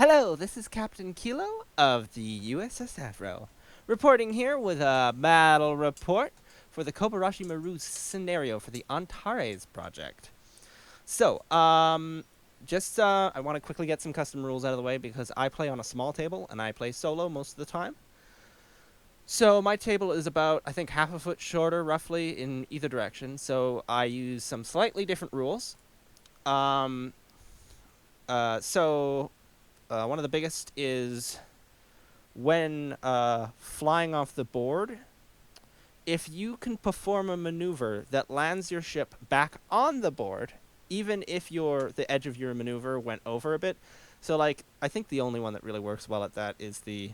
Hello, this is Captain Kilo of the USS Avro, reporting here with a battle report for the Kobayashi Maru scenario for the Antares project. So, I want to quickly get some custom rules out of the way because I play on a small table and I play solo most of the time. So my table is about, I think, half a foot shorter roughly in either direction, so I use some slightly different rules. Um, one of the biggest is when flying off the board, if you can perform a maneuver that lands your ship back on the board, even if the edge of your maneuver went over a bit. So, like, I think the only one that really works well at that is the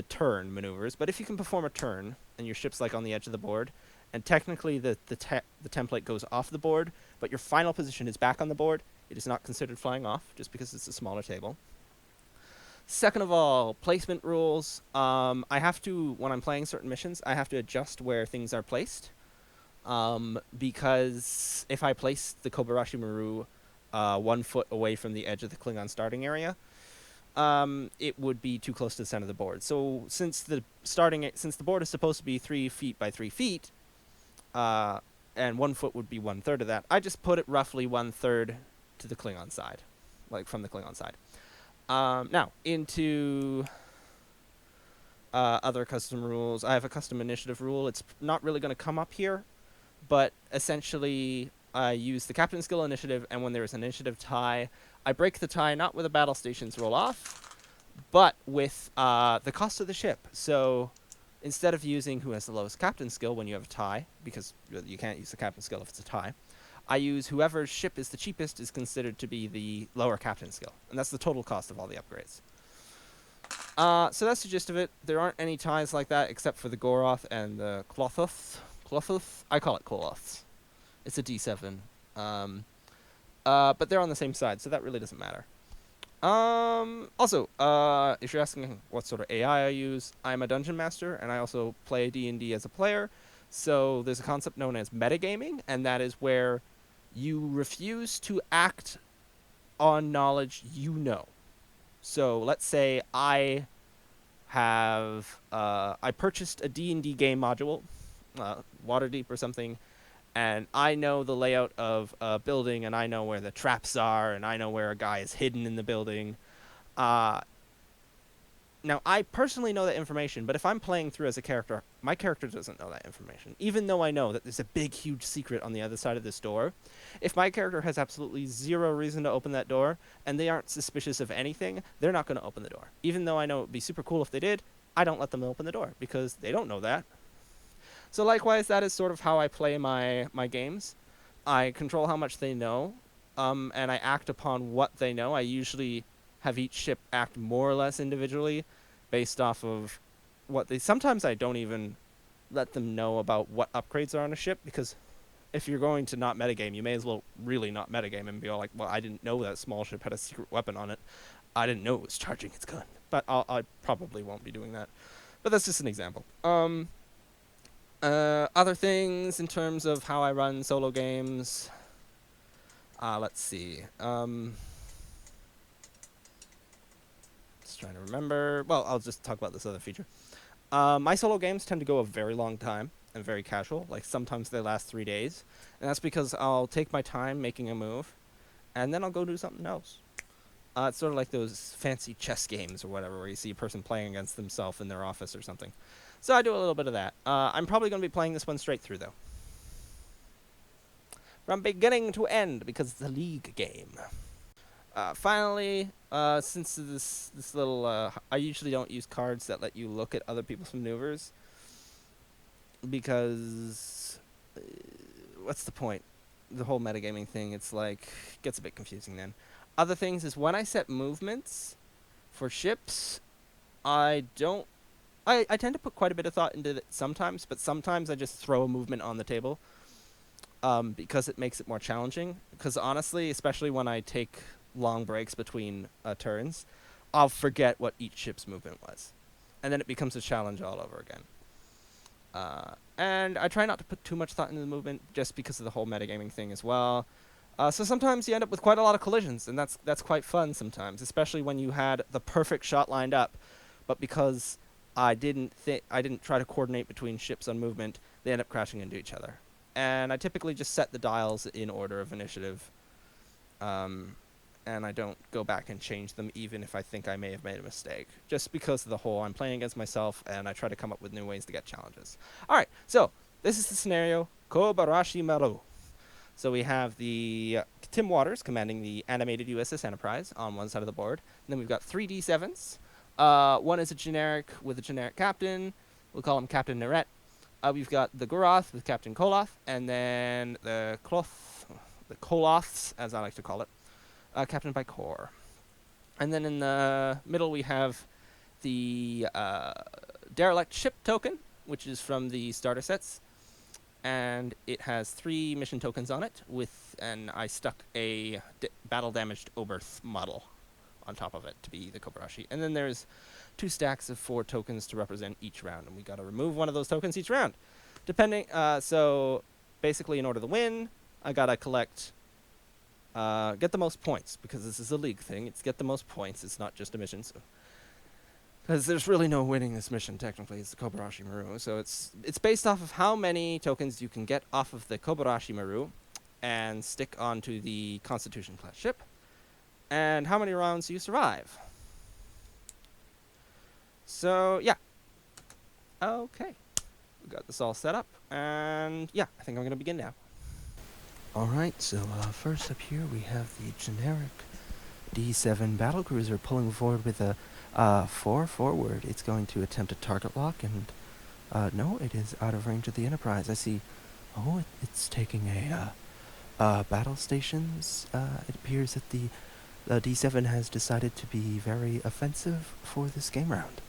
turn maneuvers. But if you can perform a turn and your ship's like on the edge of the board, and technically the template goes off the board, but your final position is back on the board, it is not considered flying off just because it's a smaller table. Second of all, placement rules. I have to, when I'm playing certain missions, I have to adjust where things are placed. Because if I place the Kobayashi Maru 1 foot away from the edge of the Klingon starting area, it would be too close to the center of the board. So since the board is supposed to be 3 feet by 3 feet, and 1 foot would be 1/3 of that, I just put it roughly 1/3 to the Klingon side, like from the Klingon side. Now, into other custom rules. I have a custom initiative rule. It's not really going to come up here, but essentially I use the captain skill initiative, and when there is an initiative tie, I break the tie not with a battle stations roll off, but with the cost of the ship. So instead of using who has the lowest captain skill when you have a tie, because you can't use the captain skill if it's a tie, I use whoever's ship is the cheapest is considered to be the lower captain skill. And that's the total cost of all the upgrades. So that's the gist of it. There aren't any ties like that except for the Goroth and the Clothoth. Clothoth? I call it Koloths. It's a D7. But they're on the same side, so that really doesn't matter. Also, if you're asking what sort of AI I use, I'm a dungeon master, and I also play D&D as a player. So there's a concept known as metagaming, and that is where you refuse to act on knowledge you know. So let's say I purchased a D&D game module, Waterdeep or something, and I know the layout of a building, and I know where the traps are, and I know where a guy is hidden in the building. Now, I personally know that information, but if I'm playing through as a character, my character doesn't know that information. Even though I know that there's a big, huge secret on the other side of this door, if my character has absolutely zero reason to open that door, and they aren't suspicious of anything, they're not going to open the door. Even though I know it would be super cool if they did, I don't let them open the door, because they don't know that. So likewise, that is sort of how I play my games. I control how much they know, and I act upon what they know. I usually have each ship act more or less individually based off of what they... Sometimes I don't even let them know about what upgrades are on a ship, because if you're going to not metagame, you may as well really not metagame and be all like, well, I didn't know that small ship had a secret weapon on it. I didn't know it was charging its gun. But I probably won't be doing that. But that's just an example. Other things in terms of how I run solo games. Let's see. Just trying to remember. Well, I'll just talk about this other feature. My solo games tend to go a very long time and very casual. Like, sometimes they last 3 days. And that's because I'll take my time making a move, and then I'll go do something else. It's sort of like those fancy chess games or whatever, where you see a person playing against themselves in their office or something. So I do a little bit of that. I'm probably going to be playing this one straight through, though. From beginning to end, because it's a league game. Finally, since this little... I usually don't use cards that let you look at other people's maneuvers, because... what's the point? The whole metagaming thing, it's like... gets a bit confusing then. Other things is when I set movements for ships, I don't... I tend to put quite a bit of thought into it sometimes, but sometimes I just throw a movement on the table because it makes it more challenging. Because honestly, especially when I take long breaks between turns, I'll forget what each ship's movement was. And then it becomes a challenge all over again. And I try not to put too much thought into the movement just because of the whole metagaming thing as well. So sometimes you end up with quite a lot of collisions, and that's quite fun sometimes, especially when you had the perfect shot lined up, but because I didn't try to coordinate between ships on movement, they end up crashing into each other. And I typically just set the dials in order of initiative, and I don't go back and change them even if I think I may have made a mistake, just because of the whole I'm playing against myself, and I try to come up with new ways to get challenges. All right, so this is the scenario Kobayashi Maru. So we have the Tim Waters commanding the animated USS Enterprise on one side of the board. And then we've got 3 D7s. One is a generic with a generic captain. We'll call him Captain Neret. We've got the Gurath with Captain Koloth. And then the Koloths, as I like to call it, Captain Bykor. And then in the middle we have the Derelict Ship token, which is from the starter sets. And it has 3 mission tokens on it, and I stuck a battle-damaged Oberth model on top of it to be the Kobayashi. And then there's 2 stacks of 4 tokens to represent each round, and we got to remove one of those tokens each round. So basically, in order to win, I got to collect, get the most points, because this is a league thing. It's get the most points. It's not just a mission, so... Because there's really no winning this mission, technically. It's the Kobayashi Maru. So it's based off of how many tokens you can get off of the Kobayashi Maru and stick onto the Constitution-class ship, and how many rounds you survive. So, yeah. Okay. We got this all set up, and yeah, I think I'm going to begin now. Alright, so first up here we have the generic D7 battlecruiser pulling forward with a 4 forward. It's going to attempt a target lock, and no, it is out of range of the Enterprise. I see. Oh, it's taking a battle stations. It appears that the D7 has decided to be very offensive for this game round.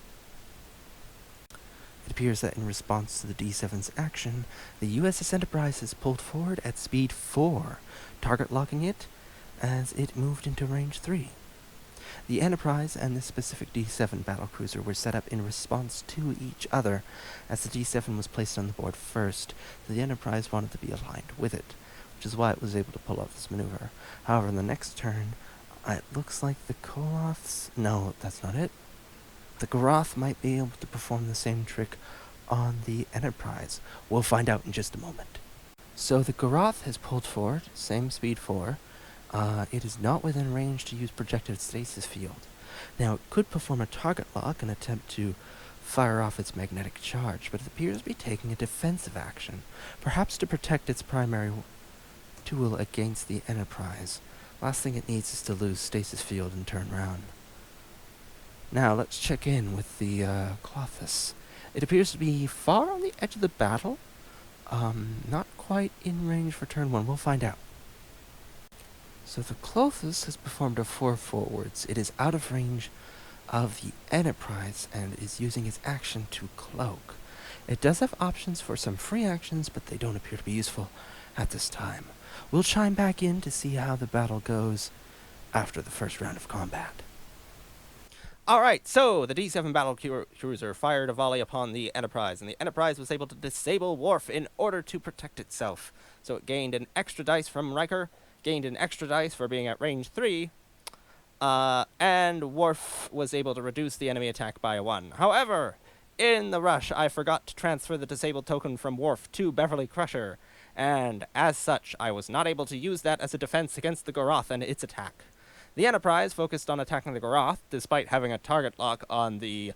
It appears that in response to the D7's action, the USS Enterprise has pulled forward at speed 4, target locking it as it moved into range 3. The Enterprise and the specific D7 battlecruiser were set up in response to each other, as the D7 was placed on the board first, so the Enterprise wanted to be aligned with it, which is why it was able to pull off this maneuver. However, in the next turn, it looks like the Koloths... No, that's not it. The Gurath might be able to perform the same trick on the Enterprise. We'll find out in just a moment. So the Gurath has pulled forward, same speed 4. It is not within range to use projected stasis field. Now, it could perform a target lock and attempt to fire off its magnetic charge, but it appears to be taking a defensive action, perhaps to protect its primary tool against the Enterprise. Last thing it needs is to lose stasis field and turn round. Now, let's check in with the Klothys. It appears to be far on the edge of the battle, not quite in range for turn 1. We'll find out. So the Klothys has performed a 4 forwards. It is out of range of the Enterprise and is using its action to cloak. It does have options for some free actions, but they don't appear to be useful at this time. We'll chime back in to see how the battle goes after the first round of combat. Alright, so the D7 battle cruiser fired a volley upon the Enterprise, and the Enterprise was able to disable Worf in order to protect itself. So it gained an extra dice from Riker, gained an extra dice for being at range 3, and Worf was able to reduce the enemy attack by 1. However, in the rush, I forgot to transfer the disabled token from Worf to Beverly Crusher, and as such, I was not able to use that as a defense against the Gurath and its attack. The Enterprise focused on attacking the Gurath, despite having a target lock on the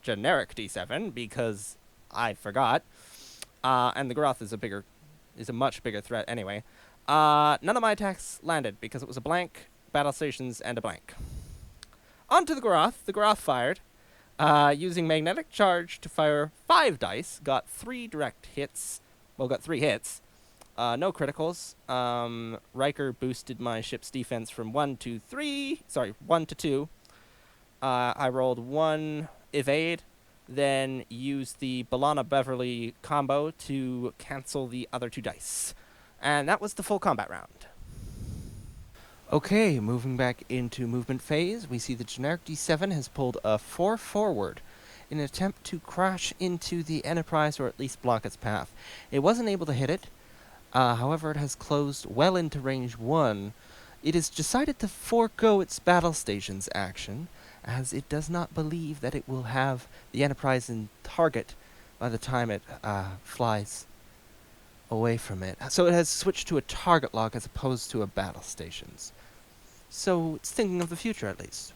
generic D7, because I forgot, and the Gurath is a much bigger threat anyway. None of my attacks landed because it was a blank, battle stations, and a blank. Onto the Gurath. The Gurath fired, using magnetic charge to fire 5 dice, got 3 direct hits. Well, got 3 hits. No criticals. Riker boosted my ship's defense from 1 to 2. I rolled 1 evade, then used the B'Elanna-Beverly combo to cancel the other 2 dice. And that was the full combat round. Okay, moving back into movement phase, we see the generic D7 has pulled a 4 forward in an attempt to crash into the Enterprise or at least block its path. It wasn't able to hit it, However, it has closed well into range 1. It has decided to forego its battle stations action, as it does not believe that it will have the Enterprise in target by the time it flies away from it. So it has switched to a target lock as opposed to a battle stations. So it's thinking of the future, at least.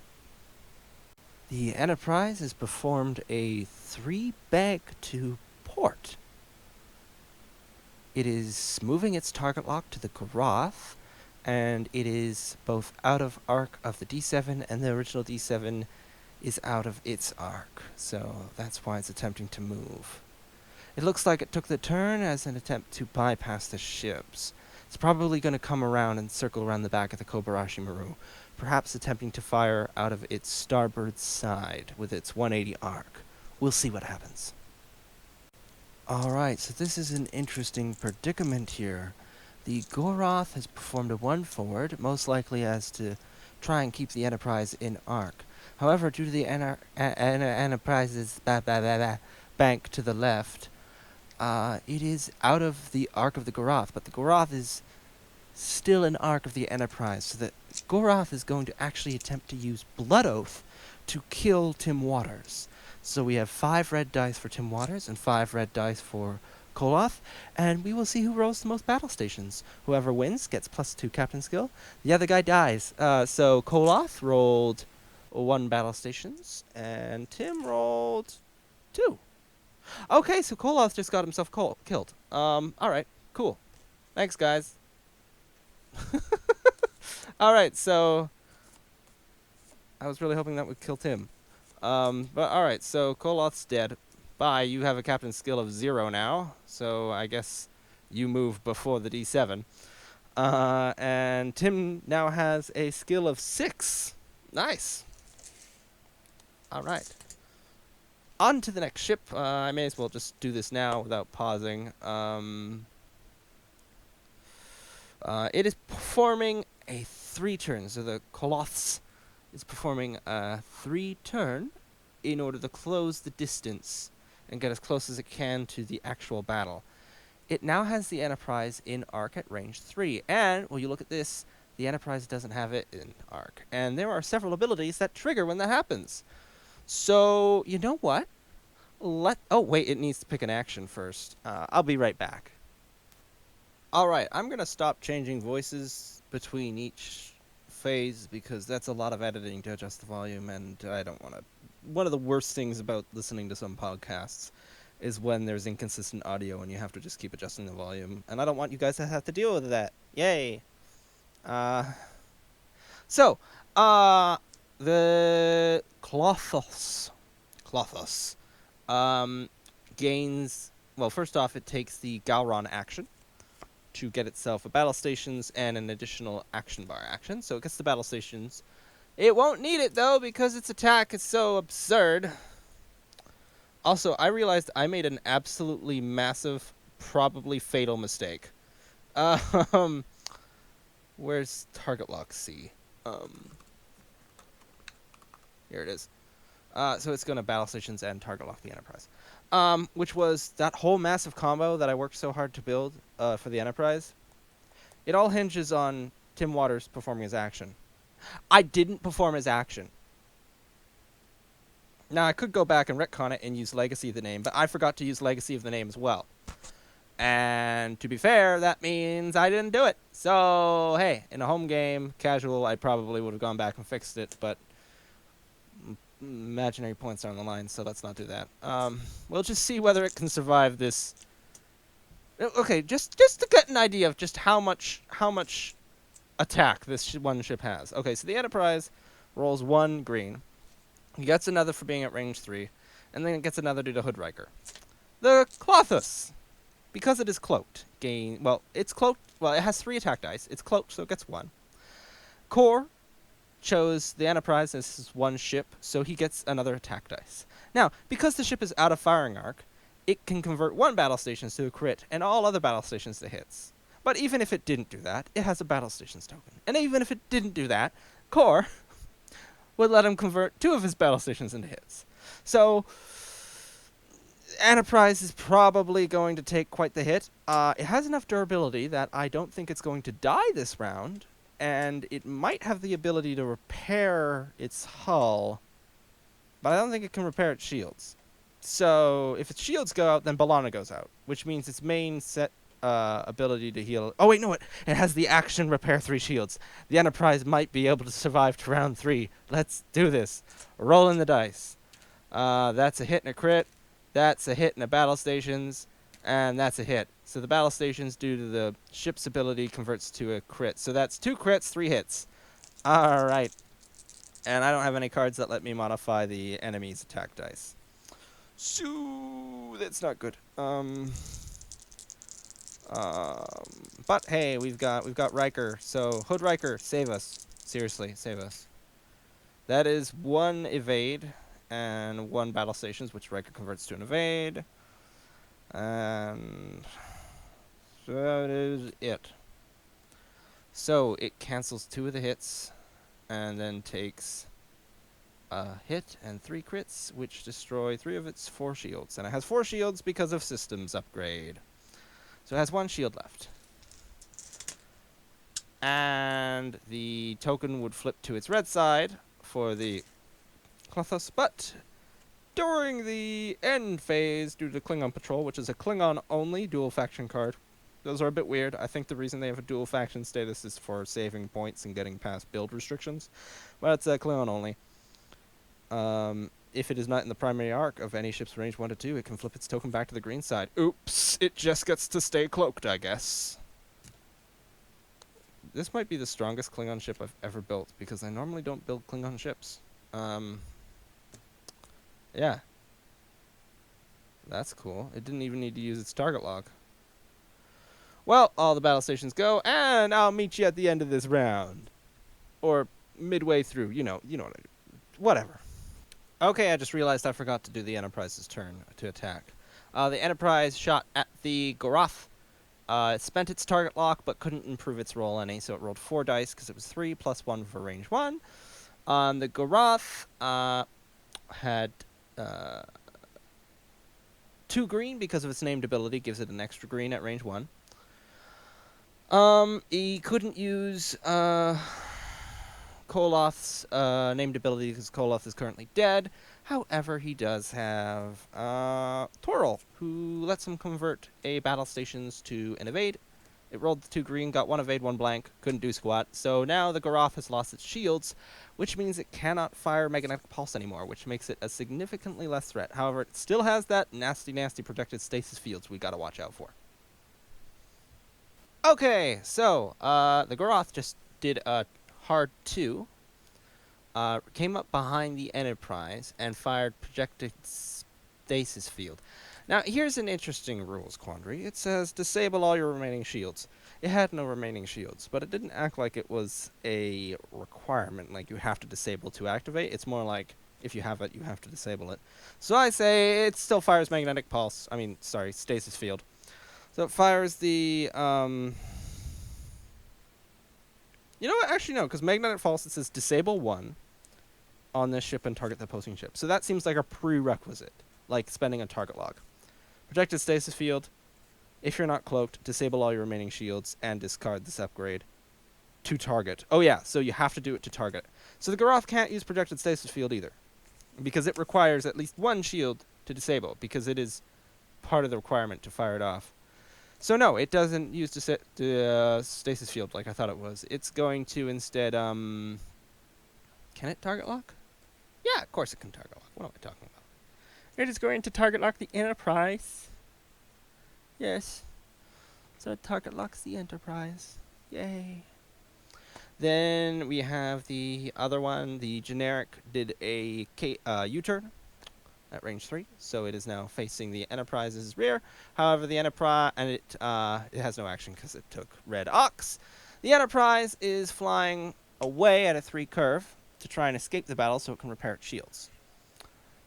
The Enterprise has performed a 3-bank to port. It is moving its target lock to the Garoth, and it is both out of arc of the D7, and the original D7 is out of its arc. So that's why it's attempting to move. It looks like it took the turn as an attempt to bypass the ships. It's probably going to come around and circle around the back of the Kobayashi Maru, perhaps attempting to fire out of its starboard side with its 180 arc. We'll see what happens. Alright, so this is an interesting predicament here. The Goroth has performed a 1 forward, most likely as to try and keep the Enterprise in arc. However, due to the Enterprise's bank to the left, it is out of the arc of the Goroth, but the Goroth is still an arc of the Enterprise, so that Goroth is going to actually attempt to use Blood Oath to kill Tim Waters. So we have 5 red dice for Tim Waters and 5 red dice for Koloth, and we will see who rolls the most battle stations. Whoever wins gets +2 captain skill. The other guy dies. So Koloth rolled 1 battle stations, and Tim rolled 2. Okay, so Koloth just got himself killed. Alright, cool. Thanks, guys. Alright, so I was really hoping that would kill Tim. But alright, so Koloth's dead. Bye, you have a captain skill of 0 now, so I guess you move before the D7. And Tim now has a skill of 6. Nice. Alright. On to the next ship. I may as well just do this now without pausing. It is performing a 3 turn, so the Koloths is performing a 3 turn in order to close the distance and get as close as it can to the actual battle. It now has the Enterprise in arc at range 3, and when you look at this, the Enterprise doesn't have it in arc. And there are several abilities that trigger when that happens. So, you know what? Oh, wait, it needs to pick an action first. I'll be right back. Alright, I'm going to stop changing voices between each phase because that's a lot of editing to adjust the volume, and I don't want to. One of the worst things about listening to some podcasts is when there's inconsistent audio and you have to just keep adjusting the volume, and I don't want you guys to have to deal with that. Yay! So, the Klothos gains, well, first off, it takes the Gowron action to get itself a battle stations and an additional action bar action. So it gets the battle stations. It won't need it, though, because its attack is so absurd. Also, I realized I made an absolutely massive, probably fatal mistake. Where's target lock C? Here it is. So it's going to battle stations and target lock the Enterprise. Which was that whole massive combo that I worked so hard to build for the Enterprise. It all hinges on Tim Waters performing his action. I didn't perform his action. Now, I could go back and retcon it and use Legacy of the Name, but I forgot to use Legacy of the Name as well. And to be fair, that means I didn't do it. So, hey, in a home game, casual, I probably would have gone back and fixed it, but imaginary points are on the line, so let's not do that. We'll just see whether it can survive this. Okay, just to get an idea of just how much attack this one ship has. Okay, so the Enterprise rolls 1 green. He gets another for being at range 3, and then it gets another due to Hoodriker. The Klothos, because it is cloaked, it's cloaked. Well, it has 3 attack dice. It's cloaked, so it gets 1. Core chose the Enterprise as his 1 ship, so he gets another attack dice. Now, because the ship is out of firing arc, it can convert 1 battle stations to a crit and all other battle stations to hits. But even if it didn't do that, it has a battle stations token. And even if it didn't do that, Core would let him convert 2 of his battle stations into hits. So, Enterprise is probably going to take quite the hit. It has enough durability that I don't think it's going to die this round, and it might have the ability to repair its hull, but I don't think it can repair its shields. So if its shields go out, then B'Elanna goes out, which means its main set ability to heal. Oh wait, no, it has the action repair 3 shields. The Enterprise might be able to survive to round 3. Let's do this. Rolling the dice. That's a hit and a crit. That's a hit in the battle stations, and that's a hit. So the battle stations, due to the ship's ability, converts to a crit. So that's 2 crits, 3 hits. All right. And I don't have any cards that let me modify the enemy's attack dice. So that's not good. But hey, we've got Riker. So Hood Riker, save us. Seriously, save us. That is 1 evade and 1 battle stations, which Riker converts to an evade. And that is it. So it cancels 2 of the hits and then takes a hit and 3 crits, which destroy 3 of its 4 shields. And it has 4 shields because of systems upgrade. So it has 1 shield left. And the token would flip to its red side for the Klothos, but during the end phase, due to Klingon Patrol, which is a Klingon-only dual faction card, those are a bit weird. I think the reason they have a dual faction status is for saving points and getting past build restrictions, but it's Klingon-only. If it is not in the primary arc of any ship's range 1 to 2, it can flip its token back to the green side. Oops, it just gets to stay cloaked, I guess. This might be the strongest Klingon ship I've ever built, because I normally don't build Klingon ships. Yeah. That's cool. It didn't even need to use its target log. Well, all the battle stations go, and I'll meet you at the end of this round. Or midway through, you know what I do. Whatever. Okay, I just realized I forgot to do the Enterprise's turn to attack. The Enterprise shot at the Goroth. It spent its target lock, but couldn't improve its roll any, so it rolled 4 dice, because it was 3 plus 1 for range 1. The Goroth had 2 green, because of its named ability, gives it an extra green at range 1. He couldn't use Koloth's named ability, because Koloth is currently dead. However, he does have Toril, who lets him convert a battle stations to an evade. It rolled the 2 green, got 1 evade, 1 blank, couldn't do squat. So now the Goroth has lost its shields, which means it cannot fire Magnetic Pulse anymore, which makes it a significantly less threat. However, it still has that nasty, nasty protected stasis fields we gotta watch out for. Okay, so the Goroth just did a hard 2. Came up behind the Enterprise and fired projected stasis field. Now, here's an interesting rules quandary. It says, disable all your remaining shields. It had no remaining shields, but it didn't act like it was a requirement, like you have to disable to activate. It's more like, if you have it, you have to disable it. So I say it still fires magnetic pulse. Stasis field. So it fires the, you know what? Actually, no, because magnetic pulse, it says disable 1 on this ship and target the opposing ship. So that seems like a prerequisite, like spending a target log. Projected stasis field. If you're not cloaked, disable all your remaining shields and discard this upgrade to target. Oh yeah, so you have to do it to target. So the Goroth can't use projected stasis field either, because it requires at least 1 shield to disable, because it is part of the requirement to fire it off. So no, it doesn't use the stasis field like I thought it was. It's going to instead, can it target lock? Yeah, of course it can target lock. What am I talking about? It is going to target lock the Enterprise. Yes. So it target locks the Enterprise. Yay. Then we have the other one. The generic did a U-turn at range 3, so it is now facing the Enterprise's rear. However, the Enterprise, and it has no action because it took red ox. The Enterprise is flying away at a 3 curve to try and escape the battle so it can repair its shields.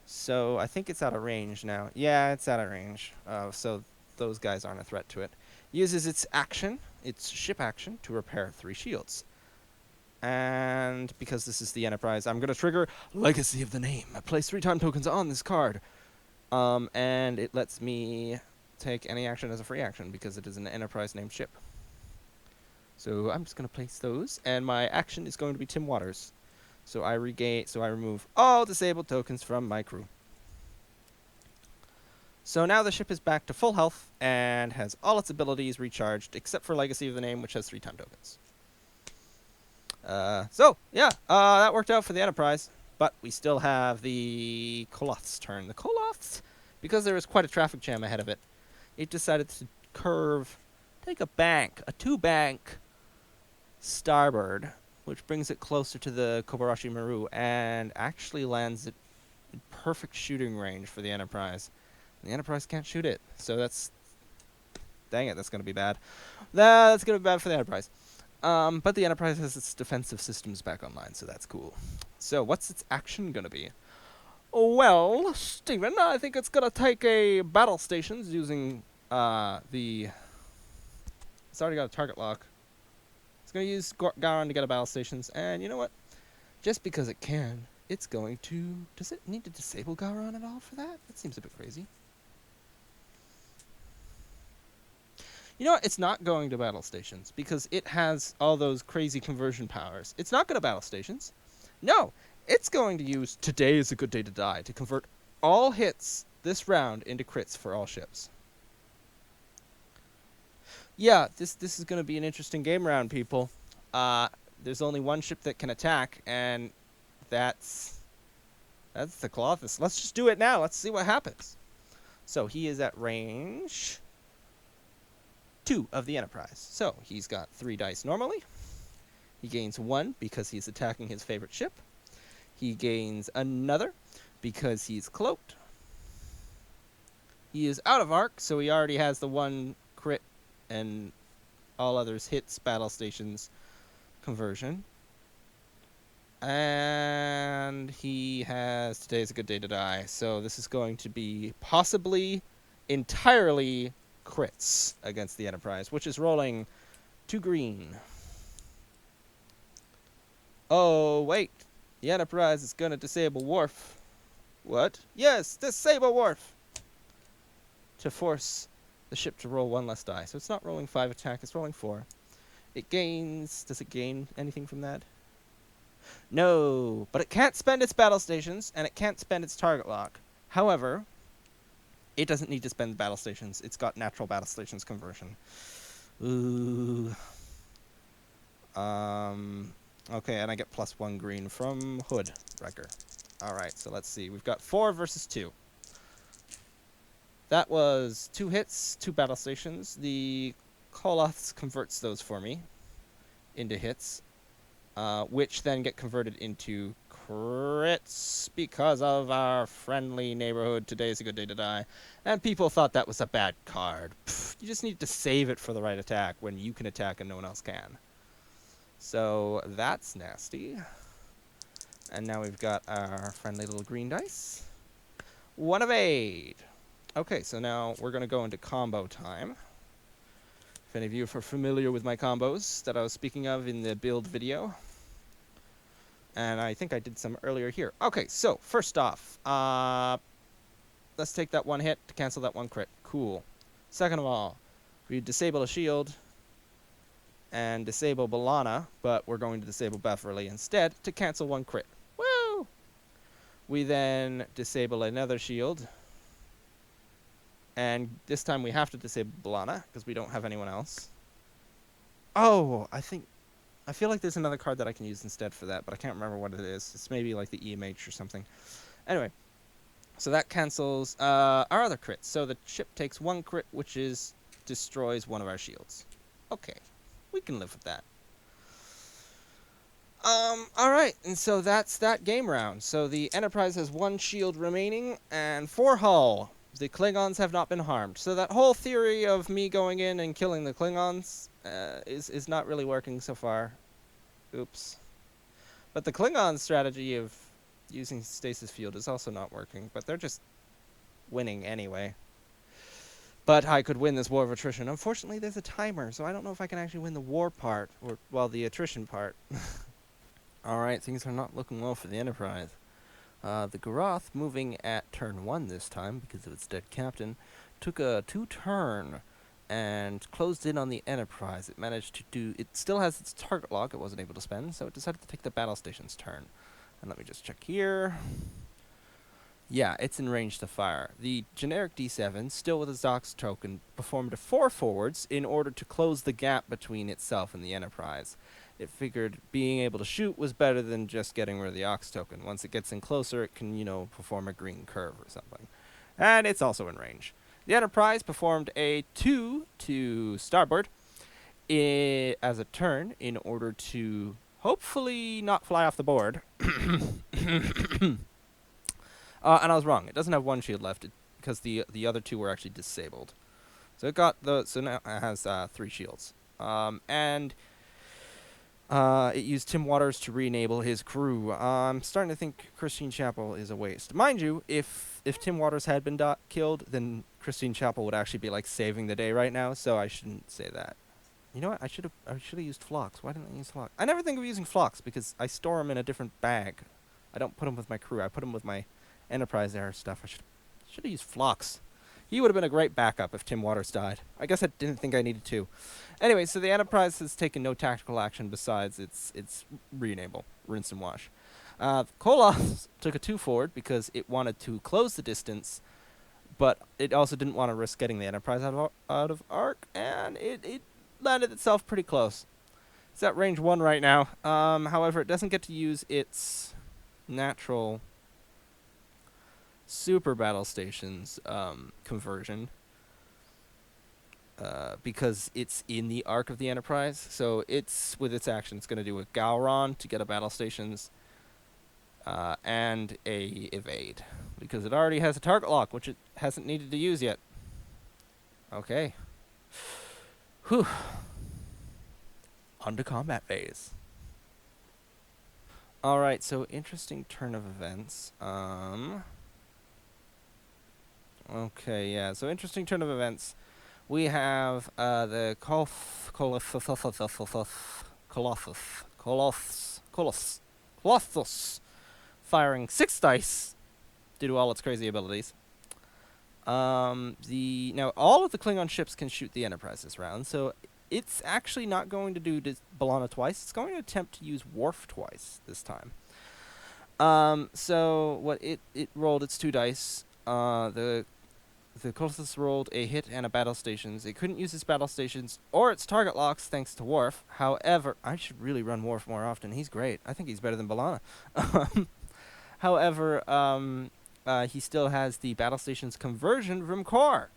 So I think it's out of range now. Yeah, it's out of range. So those guys aren't a threat to it. Uses its action, its ship action, to repair 3 shields. And because this is the Enterprise, I'm going to trigger Legacy of the Name. I place 3 time tokens on this card. And it lets me take any action as a free action because it is an Enterprise named ship. So I'm just going to place those, and my action is going to be Tim Waters. So I remove all disabled tokens from my crew. So now the ship is back to full health and has all its abilities recharged, except for Legacy of the Name, which has 3 time tokens. That worked out for the Enterprise, but we still have the Koloth's turn. The Koloth's, because there was quite a traffic jam ahead of it, it decided to take a 2-bank starboard, which brings it closer to the Kobayashi Maru, and actually lands it in perfect shooting range for the Enterprise. The Enterprise can't shoot it, so dang it, that's going to be bad. That's going to be bad for the Enterprise. But the Enterprise has its defensive systems back online, so that's cool. So what's its action going to be? Well, Steven, I think it's going to take a battle stations using it's already got a target lock. It's going to use Gowron to get a battle stations, and you know what? Just because it can, it's going to... Does it need to disable Gowron at all for that? That seems a bit crazy. You know what? It's not going to battle stations because it has all those crazy conversion powers. It's not going to battle stations. No, it's going to use Today is a Good Day to Die to convert all hits this round into crits for all ships. Yeah, this is going to be an interesting game round, people. There's only one ship that can attack, and that's the Colossus. Let's just do it now. Let's see what happens. So he is at range 2 of the Enterprise. So he's got 3 dice normally. He gains 1 because he's attacking his favorite ship. He gains another because he's cloaked. He is out of arc, so he already has the 1 crit and all others hits battle stations conversion. And he has Today's a Good Day to Die. So this is going to be possibly entirely crits against the Enterprise, which is rolling 2 green. Oh, wait. The Enterprise is going to disable Worf. What? Yes, disable Worf! To force the ship to roll 1 less die. So it's not rolling 5 attack, it's rolling 4. It gains... Does it gain anything from that? No, but it can't spend its battle stations, and it can't spend its target lock. However, it doesn't need to spend battle stations. It's got natural battle stations conversion. Ooh. Okay, and I get +1 green from Hood Wrecker. Alright, so let's see. We've got 4 versus 2. That was 2 hits, 2 battle stations. The Koloths converts those for me into hits, which then get converted into crits because of our friendly neighborhood. Today's a good day to die. And people thought that was a bad card. Pfft, you just need to save it for the right attack when you can attack and no one else can. So that's nasty. And now we've got our friendly little green dice. 1 of 8. Okay, so now we're going to go into combo time. If any of you are familiar with my combos that I was speaking of in the build video. And I think I did some earlier here. Okay, so first off, let's take that 1 hit to cancel that 1 crit. Cool. Second of all, we disable a shield and disable B'Elanna, but we're going to disable Beverly instead to cancel 1 crit. Woo! We then disable another shield. And this time we have to disable B'Elanna because we don't have anyone else. Oh, I feel like there's another card that I can use instead for that, but I can't remember what it is. It's maybe like the EMH or something. Anyway, so that cancels our other crit. So the ship takes 1 crit, which destroys 1 of our shields. Okay, we can live with that. Alright, and so that's that game round. So the Enterprise has 1 shield remaining and 4 hull. The Klingons have not been harmed. So that whole theory of me going in and killing the Klingons is not really working so far. Oops. But the Klingon strategy of using stasis field is also not working. But they're just winning anyway. But I could win this war of attrition. Unfortunately, there's a timer, so I don't know if I can actually win the war part, or, well, the attrition part. Alright, things are not looking well for the Enterprise. The Garoth, moving at turn 1 this time, because of its dead captain, took a 2-turn and closed in on the Enterprise. It managed to do... It still has its target lock it wasn't able to spend, so it decided to take the battle station's turn. And let me just check here. Yeah, it's in range to fire. The generic D7, still with its Ox token, performed 4 forwards in order to close the gap between itself and the Enterprise. It figured being able to shoot was better than just getting rid of the Ox token. Once it gets in closer, it can, perform a green curve or something. And it's also in range. The Enterprise performed a 2 to starboard as a turn in order to hopefully not fly off the board. And I was wrong. It doesn't have 1 shield left because the other 2 were actually disabled. So so now it has 3 shields. And it used Tim Waters to re-enable his crew. I'm starting to think Christine Chapel is a waste. Mind you, if Tim Waters had been killed, then Christine Chapel would actually be like saving the day right now. So I shouldn't say that. You know what? I should have used Phlox. Why didn't I use Phlox? I never think of using Phlox because I store them in a different bag. I don't put them with my crew. I put them with my Enterprise era stuff. I should have used Phlox. He would have been a great backup if Tim Waters died. I guess I didn't think I needed to. Anyway, so the Enterprise has taken no tactical action besides its re-enable, rinse and wash. Koloth took a 2 forward because it wanted to close the distance, but it also didn't want to risk getting the Enterprise out of arc, and it landed itself pretty close. It's at range 1 right now. However, it doesn't get to use its natural super battle stations conversion because it's in the arc of the Enterprise. So it's with its action, it's going to do a Gowron to get a battle stations and a evade because it already has a target lock, which it hasn't needed to use yet. Okay. Whew. On to combat phase. All right, so interesting turn of events. Okay, yeah. So interesting turn of events. We have the Colossus firing 6 dice due to all its crazy abilities. Now all of the Klingon ships can shoot the Enterprise this round, so it's actually not going to do B'Elanna twice. It's going to attempt to use Worf twice this time. So what it rolled its 2 dice. The Colossus rolled a hit and a battle stations. It couldn't use its battle stations or its target locks thanks to Worf. However, I should really run Worf more often. He's great. I think he's better than B'Elanna. However, he still has the battle stations conversion from core.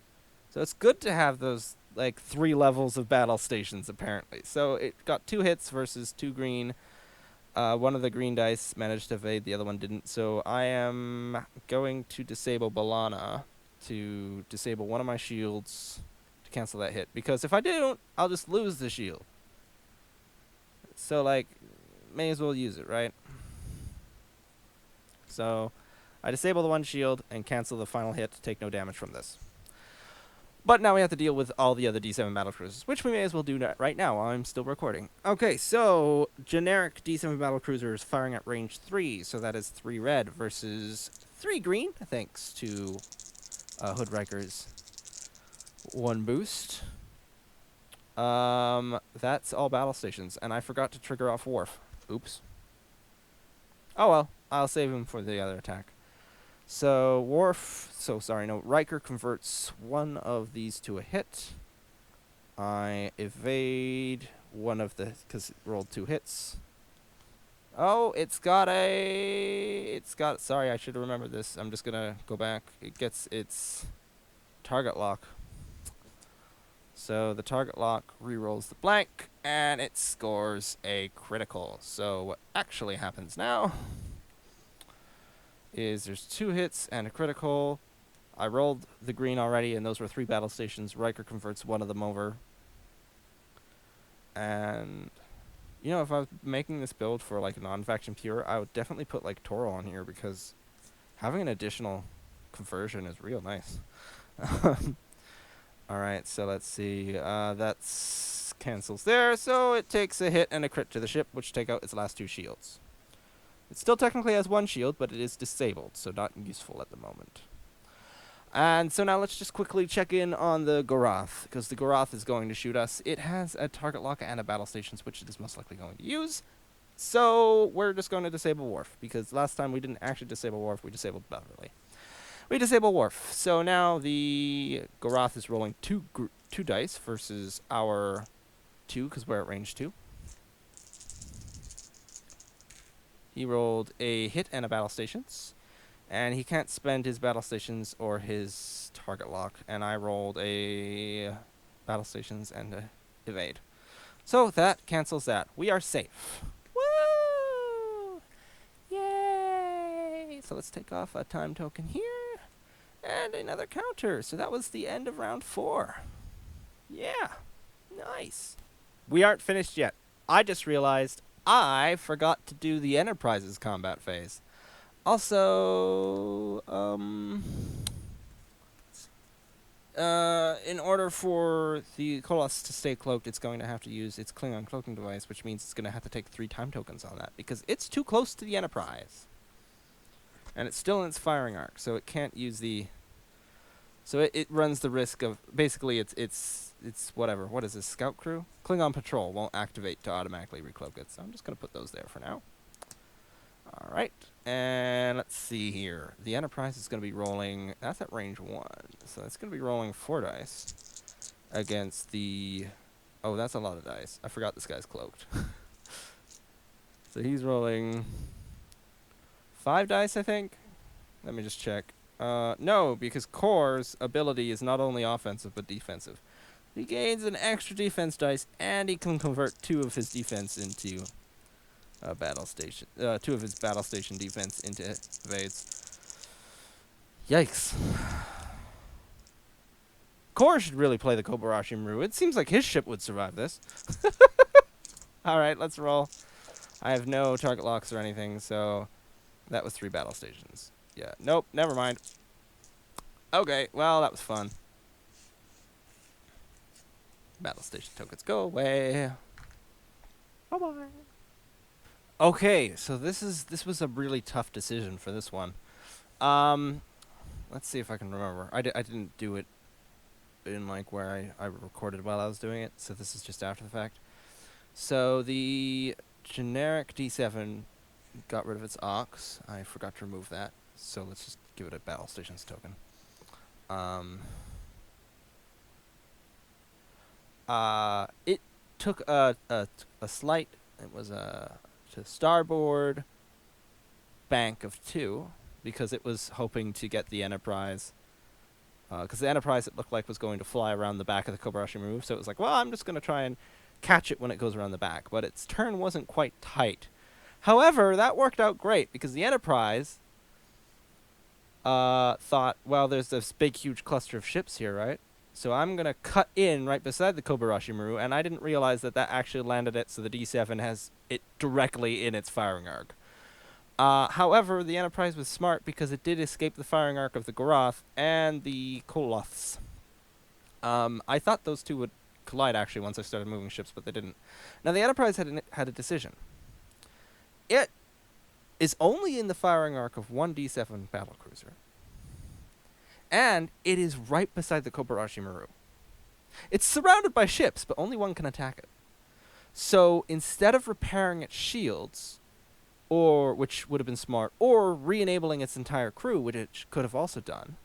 So it's good to have those, 3 levels of battle stations, apparently. So it got 2 hits versus 2 green. One of the green dice managed to evade, the other one didn't. So I am going to disable B'Elanna to disable one of my shields to cancel that hit. Because if I don't, I'll just lose the shield. So, may as well use it, right? So I disable the 1 shield and cancel the final hit to take no damage from this. But now we have to deal with all the other D7 battlecruisers, which we may as well do right now while I'm still recording. Okay, so generic D7 battlecruisers firing at range 3, so that is 3 red versus 3 green, thanks to Hood Riker's 1 boost. That's all battle stations, and I forgot to trigger off Worf. Oops. Oh well, I'll save him for the other attack. So Riker converts 1 of these to a hit. I evade one of the, because it rolled 2 hits. Oh, sorry, I should have remembered this. I'm just gonna go back. It gets its target lock. So the target lock re-rolls the blank, and it scores a critical. So what actually happens now is there's 2 hits and a critical. I rolled the green already, and those were 3 battle stations. Riker converts 1 of them over. And, if I was making this build for, a non-faction pure, I would definitely put, Toro on here, because having an additional conversion is real nice. Alright, so let's see. That's cancels there, so it takes a hit and a crit to the ship, which take out its last 2 shields. It still technically has one shield, but it is disabled, so not useful at the moment. And so now let's just quickly check in on the Gorath, because the Gorath is going to shoot us. It has a target lock and a battle stations, which it is most likely going to use. So we're just going to disable Worf, because last time we didn't actually disable Worf, we disabled Beverly. We disable Worf. So now the Gorath is rolling two dice versus our 2, because we're at range 2. He rolled a hit and a battle stations. And he can't spend his battle stations or his target lock. And I rolled a battle stations and a evade. So that cancels that. We are safe. Woo! Yay! So let's take off a time token here. And another counter. So that was the end of round 4. Yeah. Nice. We aren't finished yet. I just realized I forgot to do the Enterprise's combat phase. Also, in order for the Koloss to stay cloaked, it's going to have to use its Klingon cloaking device, which means it's going to have to take 3 time tokens on that, because it's too close to the Enterprise. And it's still in its firing arc, so it can't use the... So it runs the risk of... Basically, it's whatever. What is this, Scout Crew? Klingon Patrol won't activate to automatically recloak it, so I'm just going to put those there for now. Alright, and let's see here. The Enterprise is going to be rolling... That's at range 1, so it's going to be rolling 4 dice against the... Oh, that's a lot of dice. I forgot this guy's cloaked. So he's rolling 5 dice, I think? Let me just check. No, because Core's ability is not only offensive, but defensive. He gains an extra defense dice, and he can convert 2 of his defense into... battle station, 2 of his battle station defense into evades. Yikes. Core should really play the Kobayashi Maru. It seems like his ship would survive this. Alright, let's roll. I have no target locks or anything, so that was 3 battle stations. Yeah, nope, never mind. Okay, well, that was fun. Battle station tokens go away. Bye-bye. Okay, so this was a really tough decision for this one. Let's see if I can remember. I didn't do it in like where I recorded while I was doing it, so this is just after the fact. So the generic D7 got rid of its aux. I forgot to remove that, so let's just give it a battle stations token. It took a slight. It was a to starboard bank of 2 because it was hoping to get the Enterprise. Because the Enterprise, it looked like, was going to fly around the back of the Kobayashi Maru, so it was like, well, I'm just going to try and catch it when it goes around the back. But its turn wasn't quite tight. However, that worked out great because the Enterprise thought, well, there's this big, huge cluster of ships here, right? So I'm going to cut in right beside the Kobayashi Maru, and I didn't realize that that actually landed it, so the D7 has it directly in its firing arc. However, the Enterprise was smart because it did escape the firing arc of the Gorath and the Koloths. I thought those 2 would collide, actually, once I started moving ships, but they didn't. Now, the Enterprise had a decision. It is only in the firing arc of 1 D7 battlecruiser. And it is right beside the Kobayashi Maru. It's surrounded by ships, but only 1 can attack it. So instead of repairing its shields, or which would have been smart, or re-enabling its entire crew, which it could have also done,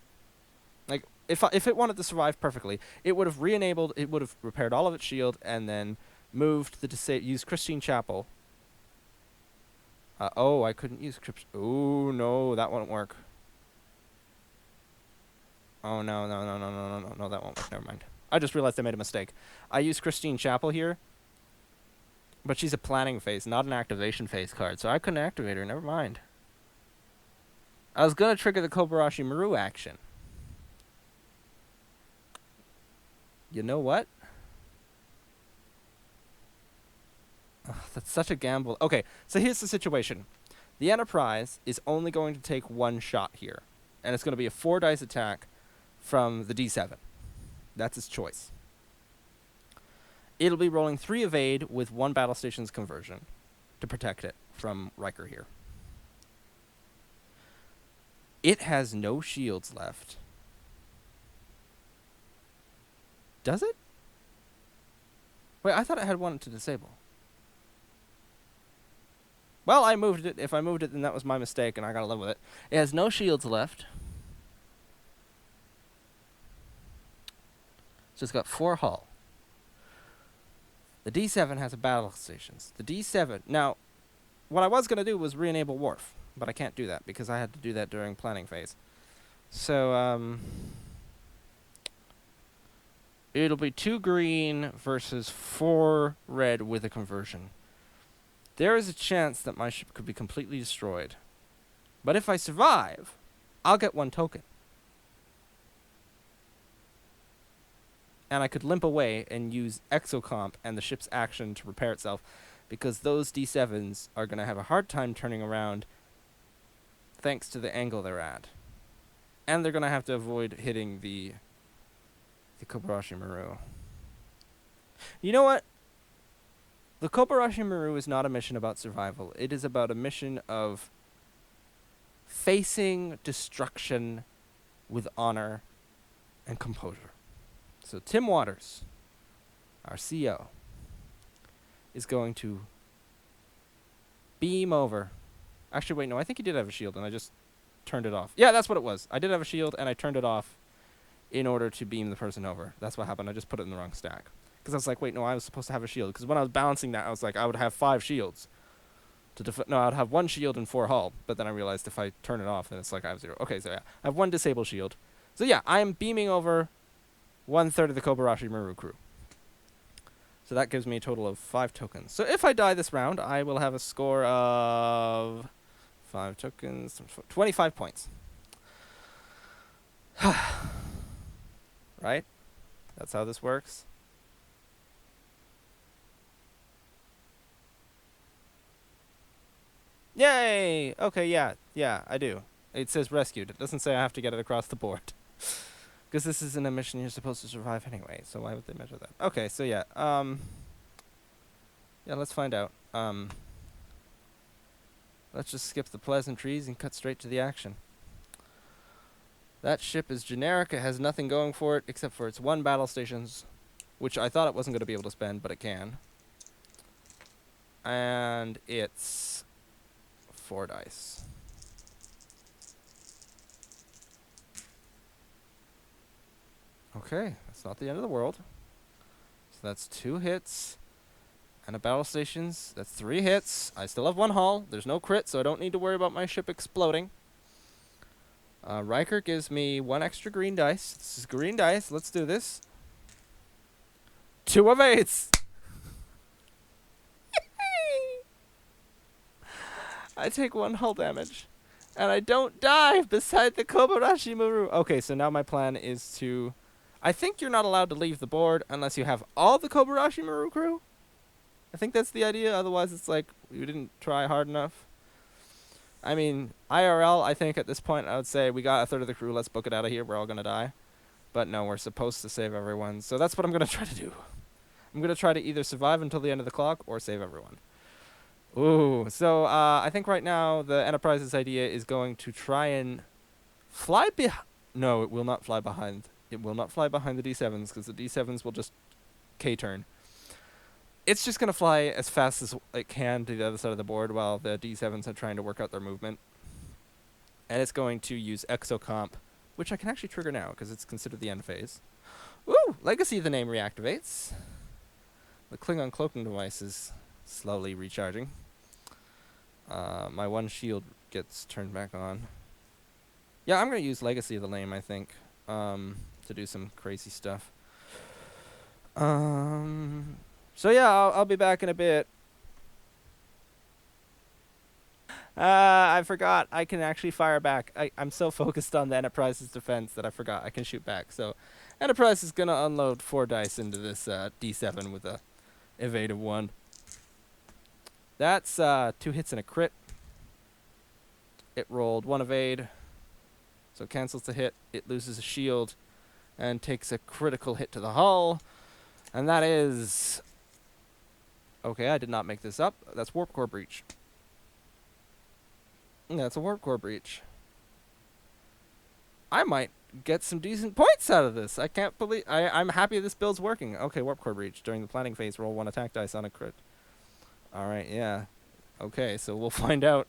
like if it wanted to survive perfectly, it would have re-enabled, it would have repaired all of its shield, and then moved used Christine Chapel. Oh, I couldn't use Oh no, that won't work. Oh, no, that won't work. Never mind. I just realized I made a mistake. I used Christine Chapel here, but she's a planning phase, not an activation phase card, so I couldn't activate her. Never mind. I was going to trigger the Kobayashi Maru action. You know what? Ugh, that's such a gamble. Okay, so here's the situation. The Enterprise is only going to take 1 shot here, and it's going to be a 4 dice attack from the D7. That's its choice. It'll be rolling 3 evade with 1 battle station's conversion to protect it from Riker here. It has no shields left. Does it? Wait, I thought it had one to disable. Well, I moved it. If I moved it, then that was my mistake, and I gotta live with it. It has no shields left. So it's got 4 hull. The D7 has a battle stations. The D7... Now, what I was going to do was re-enable Wharf, but I can't do that because I had to do that during planning phase. So, it'll be 2 green versus 4 red with a conversion. There is a chance that my ship could be completely destroyed. But if I survive, I'll get 1 token. And I could limp away and use Exocomp and the ship's action to repair itself, because those D7s are going to have a hard time turning around thanks to the angle they're at. And they're going to have to avoid hitting the Kobayashi Maru. You know what? The Kobayashi Maru is not a mission about survival. It is about a mission of facing destruction with honor and composure. So Tim Waters, our CO, is going to beam over. Actually, wait, no, I think he did have a shield, and I just turned it off. Yeah, that's what it was. I did have a shield, and I turned it off in order to beam the person over. That's what happened. I just put it in the wrong stack. Because I was like, wait, no, I was supposed to have a shield. Because when I was balancing that, I was like, I would have 5 shields. No, I'd have 1 shield and 4 hull. But then I realized if I turn it off, then it's like I have 0. Okay, so yeah, I have 1 disabled shield. So yeah, I am beaming over 1/3 of the Kobayashi Maru crew. So that gives me a total of 5 tokens. So if I die this round, I will have a score of 5 tokens, 25 points. Right? That's how this works. Yay! Okay, yeah, I do. It says rescued. It doesn't say I have to get it across the board. Because this isn't a mission you're supposed to survive anyway, so why would they measure that? Okay, so yeah, yeah, let's find out. Let's just skip the pleasantries and cut straight to the action. That ship is generic. It has nothing going for it except for its 1 battle stations, which I thought it wasn't going to be able to spend, but it can. And it's 4 dice. Okay, that's not the end of the world. So that's 2 hits. And a battle stations, that's 3 hits. I still have 1 hull. There's no crit, so I don't need to worry about my ship exploding. Riker gives me 1 extra green dice. This is green dice. Let's do this. 2 of 8s. I take 1 hull damage. And I don't die beside the Kobayashi Maru. Okay, so now my plan is to... I think you're not allowed to leave the board unless you have all the Kobayashi Maru crew. I think that's the idea. Otherwise, it's like you didn't try hard enough. I mean, IRL, I think at this point, I would say we got 1/3 of the crew. Let's book it out of here. We're all going to die. But no, we're supposed to save everyone. So that's what I'm going to try to do. I'm going to try to either survive until the end of the clock or save everyone. Ooh, so I think right now the Enterprise's idea is going to try and fly behind. No, it will not fly behind. It will not fly behind the D7s because the D7s will just K-turn. It's just going to fly as fast as it can to the other side of the board while the D7s are trying to work out their movement. And it's going to use Exocomp, which I can actually trigger now because it's considered the end phase. Ooh, Legacy of the name reactivates. The Klingon cloaking device is slowly recharging. My 1 shield gets turned back on. Yeah, I'm going to use Legacy of the name, I think, to do some crazy stuff. So yeah, I'll be back in a bit. I forgot I can actually fire back. I'm so focused on the Enterprise's defense that I forgot I can shoot back. So Enterprise is going to unload 4 dice into this D7 with a evade of 1. That's 2 hits and a crit. It rolled 1 evade. So it cancels the hit. It loses a shield and takes a critical hit to the hull. And that is... Okay, I did not make this up. That's warp core breach. That's a warp core breach. I might get some decent points out of this. I can't believe... I'm happy this build's working. Okay, warp core breach. During the planning phase, roll 1 attack dice on a crit. Alright, yeah. Okay, so we'll find out.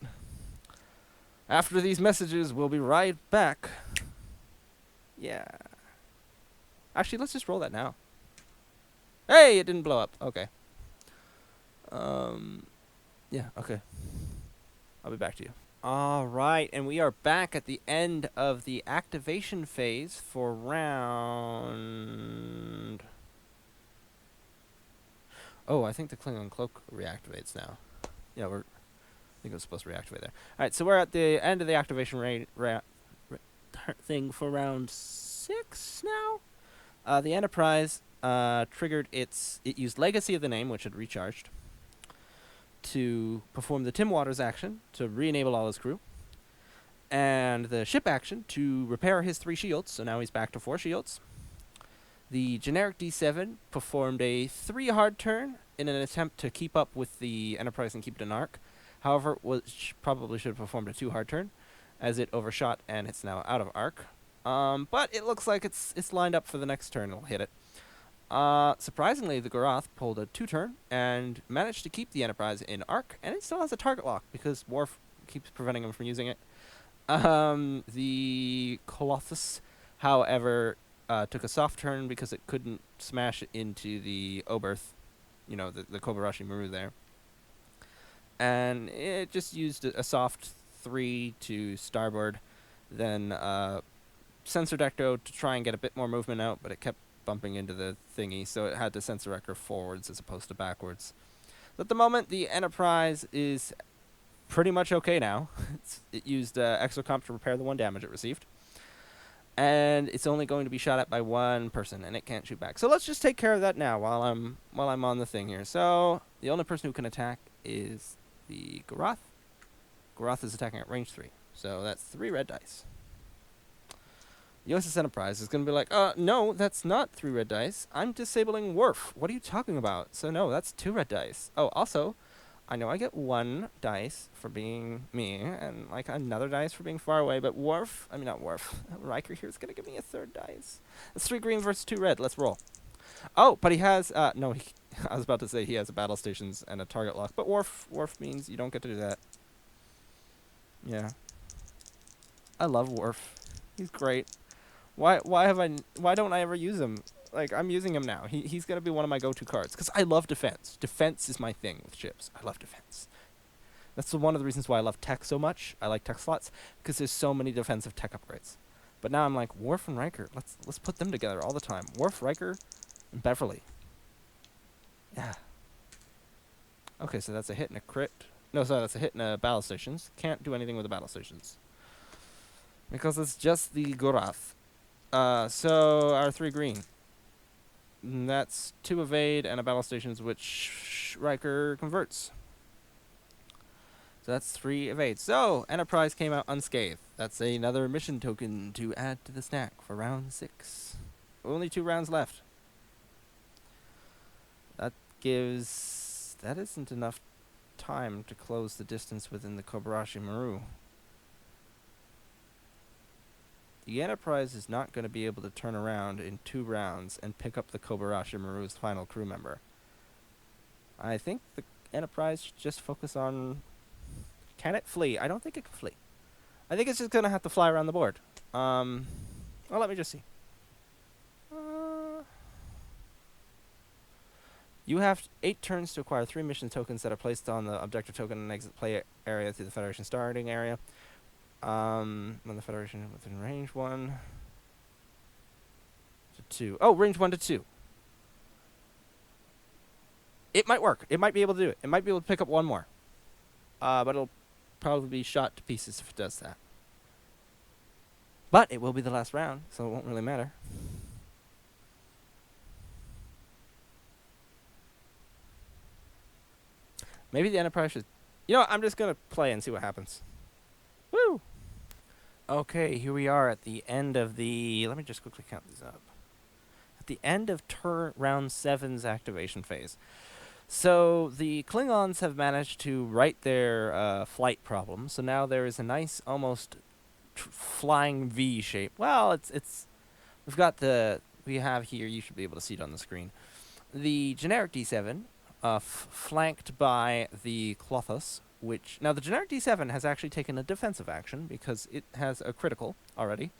After these messages, we'll be right back. Yeah. Actually, let's just roll that now. Hey, it didn't blow up. Okay. Yeah, okay. I'll be back to you. Alright, and we are back at the end of the activation phase for round... Oh, I think the Klingon cloak reactivates now. Yeah, I think it was supposed to reactivate there. Alright, so we're at the end of the activation thing for round 6 now. The Enterprise triggered it used Legacy of the Name, which had recharged, to perform the Tim Waters action to re-enable all his crew, and the ship action to repair his 3 shields, so now he's back to 4 shields. The generic D7 performed a 3 hard turn in an attempt to keep up with the Enterprise and keep it in arc. However, probably should have performed a 2 hard turn, as it overshot and it's now out of arc. But it looks like it's lined up for the next turn. It'll hit it. Surprisingly, the Gorath pulled a 2 turn and managed to keep the Enterprise in arc, and it still has a target lock because Worf keeps preventing him from using it. The Colossus, however, took a soft turn because it couldn't smash into the Oberth, you know, the Kobayashi Maru there. And it just used a soft 3 to starboard, then sensor decto to try and get a bit more movement out, but it kept bumping into the thingy, so it had to sensor wrecker forwards as opposed to backwards. At the moment, the Enterprise is pretty much okay now. It used exocomp to repair the 1 damage it received, and it's only going to be shot at by 1 person, and it can't shoot back. So let's just take care of that now while I'm on the thing here. So the only person who can attack is the Gorath. Gorath is attacking at range 3, so that's 3 red dice. USS Enterprise is going to be like, no, that's not 3 red dice. I'm disabling Worf. What are you talking about? So no, that's 2 red dice. Oh, also, I know I get 1 dice for being me, and like another dice for being far away, but Riker here is going to give me a 3rd dice. It's 3 green versus 2 red. Let's roll. Oh, but he has, I was about to say he has a battle stations and a target lock, but Worf means you don't get to do that. Yeah. I love Worf. He's great. Why don't I ever use him? Like, I'm using him now. He's going to be one of my go-to cards, because I love defense. Defense is my thing with ships. I love defense. That's one of the reasons why I love tech so much. I like tech slots, because there's so many defensive tech upgrades. But now I'm like, Worf and Riker, let's put them together all the time. Worf, Riker, and Beverly. Yeah. Okay, so that's a hit and a crit. No, sorry, that's a hit and a battle stations. Can't do anything with the battle stations, because it's just the Gorath. So our 3 green. And that's 2 evade and a battle stations, which Riker converts. So that's 3 evade. So Enterprise came out unscathed. That's another mission token to add to the stack for round 6. Only 2 rounds left. That isn't enough time to close the distance within the Kobayashi Maru. The Enterprise is not going to be able to turn around in 2 rounds and pick up the Kobayashi Maru's final crew member. I think the Enterprise should just focus on... Can it flee? I don't think it can flee. I think it's just going to have to fly around the board. Well, let me just see. You have 8 turns to acquire 3 mission tokens that are placed on the objective token and exit play area through the Federation starting area. When the Federation within range 1 to 2. Oh, range 1 to 2. It might work. It might be able to do it. It might be able to pick up 1 more. But it'll probably be shot to pieces if it does that. But it will be the last round, so it won't really matter. Maybe the Enterprise should... You know what? I'm just going to play and see what happens. Woo! Okay, here we are at the end of the... Let me just quickly count these up. At the end of round 7's activation phase. So the Klingons have managed to right their flight problem. So now there is a nice, almost flying V shape. Well, it's we have here. You should be able to see it on the screen. The generic D7, flanked by the Klothos, which now the generic D7 has actually taken a defensive action because it has a critical already,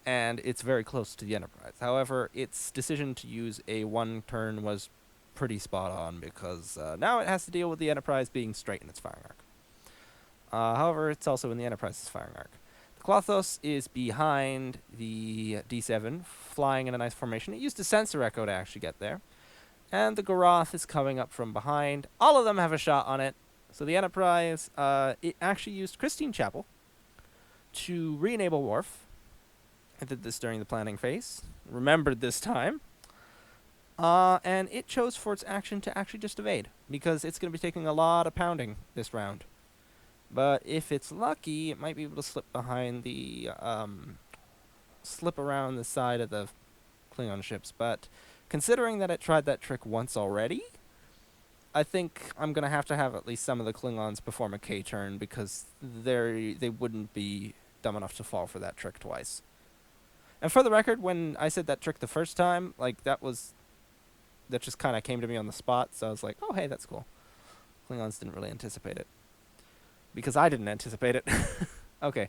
and it's very close to the Enterprise. However, its decision to use a 1 turn was pretty spot on because now it has to deal with the Enterprise being straight in its firing arc. However, it's also in the Enterprise's firing arc. The Klothos is behind the D7, flying in a nice formation. It used a sensor echo to actually get there. And the Goroth is coming up from behind. All of them have a shot on it. So the Enterprise, it actually used Christine Chapel to re-enable Worf. I did this during the planning phase. Remembered this time. And it chose for its action to actually just evade, because it's going to be taking a lot of pounding this round. But if it's lucky, it might be able to slip behind the, slip around the side of the Klingon ships. But considering that it tried that trick once already, I think I'm going to have at least some of the Klingons perform a K turn, because they wouldn't be dumb enough to fall for that trick twice. And for the record, when I said that trick the first time, like, that just kind of came to me on the spot, so I was like, oh, hey, that's cool. Klingons didn't really anticipate it. Because I didn't anticipate it. Okay.